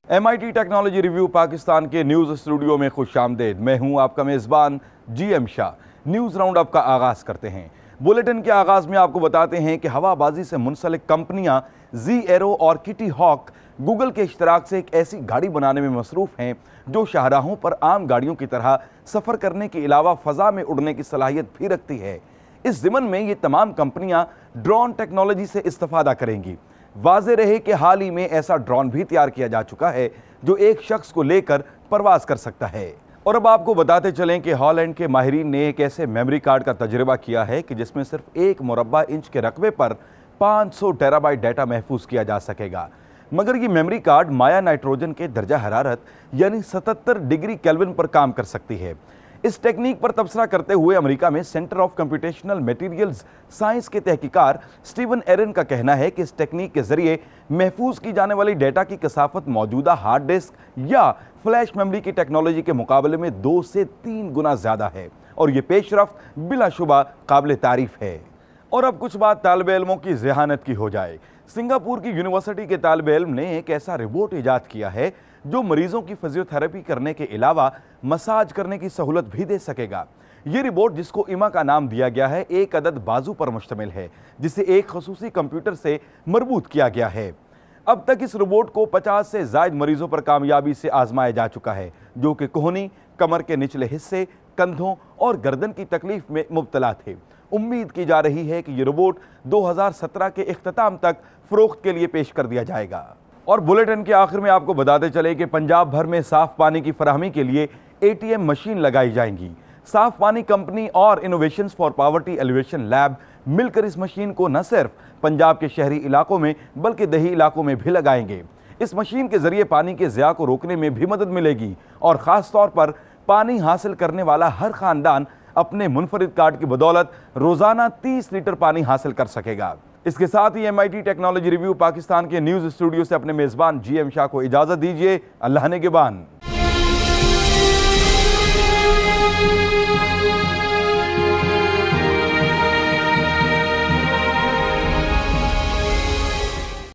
MIT technology review Pakistan के news studio में खुश आमदेद। मैं हूं आपका मेज़बान GM Shah. News round up का आगाज़ करते हैं। बुलेटिन के आगाज़ में आपको बताते हैं कि हवाबाजी से मुंसलिक कंपनियां जी एरो और किटी हॉक गूगल के इश्तराक से एक ऐसी गाड़ी बनाने में मसरूफ़ हैं जो शाहराहों पर आम गाड़ियों की तरह सफ़र करने के अलावा फ़ज़ा में उड़ने की सलाहियत भी रखती है। इस ज़िमन में ये तमाम कंपनियां ड्रोन टेक्नोलॉजी से इस्तिफ़ादा करेंगी। वाज़े रहे कि हाल ही में ऐसा ड्रोन भी तैयार किया जा चुका है जो एक शख्स को लेकर परवाज कर सकता है। और अब आपको बताते चलें कि हॉलैंड के माहिरीन ने एक ऐसे मेमोरी कार्ड का तजर्बा किया है कि जिसमें सिर्फ 1 मुरब्बा इंच के रकबे पर 500 टेराबाइट डाटा महफूज किया जा सकेगा। मगर ये मेमोरी कार्ड माया नाइट्रोजन के दर्जा हरारत यानी 77 डिग्री केल्विन पर काम कर सकती है। इस टेक्निक पर तबसरा करते हुए अमेरिका में centre of computational materials science के तहकीकार स्टीवन एरन का कहना है कि इस टेक्निक के जरिए महफूज की जाने वाली डेटा की कसाफत मौजूदा हार्ड डिस्क या फ्लैश मेमोरी की टेक्नोलॉजी के मुकाबले में 2 से 3 गुना ज्यादा है और ये पेशरफ्त बिलाशुबा काबिल तारीफ है। और अब कुछ बात तालिब इल्मों की ज़हानत की हो जाए। सिंगापुर की यूनिवर्सिटी के तालिब इल्म ने एक ऐसा रोबोट ईजाद किया है जो मरीजों की फिजियोथेरेपी करने के अलावा मसाज करने की सहूलत भी दे सकेगा। ये रोबोट, जिसको इमा का नाम दिया गया है, एक अदद बाजू पर मुश्तमिल है जिसे एक खसूसी कंप्यूटर से मरबूत किया गया है। अब तक इस रोबोट को 50 से ज़ायद मरीजों पर कामयाबी से आजमाया जा चुका है जो कि कोहनी, कमर के निचले हिस्से, कंधों और गर्दन की तकलीफ में मुब्तला थे। उम्मीद की जा रही है कि ये रोबोट 2017 के इख्तिताम तक फरोख्त के लिए पेश कर दिया जाएगा। और बुलेटिन के आखिर में आपको बताते चले कि पंजाब भर में साफ पानी की फराहमी के लिए ATM मशीन लगाई जाएंगी। साफ पानी कंपनी और innovations for poverty elevation lab मिलकर इस मशीन को न सिर्फ पंजाब के शहरी इलाकों में बल्कि देही इलाकों में भी लगाएंगे। इस मशीन के जरिए पानी के ज़िया को रोकने में भी मदद मिलेगी और ख़ास तौर पर पानी हासिल करने वाला हर खानदान अपने मुनफरिद कार्ड की बदौलत रोज़ाना 30 लीटर पानी हासिल कर सकेगा। इसके साथ ही MIT टेक्नोलॉजी रिव्यू पाकिस्तान के न्यूज़ स्टूडियो से अपने मेज़बान GM शाह को इजाज़त दीजिए। अल्लाह ने निगहबान।